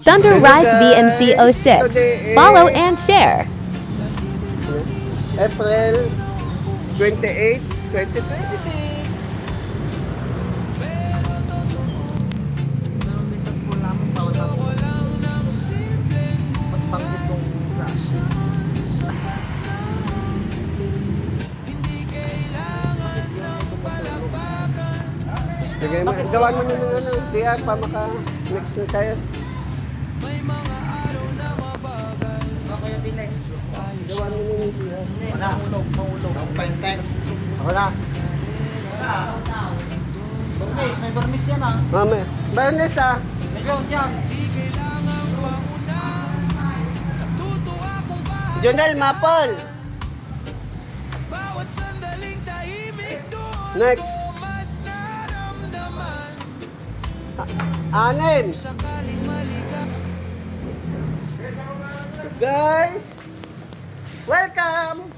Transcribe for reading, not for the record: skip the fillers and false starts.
Thunder Hello, Rise guys. BMC 06. Today Follow is and share. April 28, 2026. Sa school namin, bawal namin magbanggit yung sa Sige, gawan mo na ng ano, DR pa maka-next na tayo. Kuya Binay. Gawan mo na ng DR. Wala. Mahulog. Ako pa yung tent. Ako na. Burmis. May burmis yan ah. Mami, Bernes ah. May ground yan. Jonel Mapol. Next. Anim. Guys, welcome.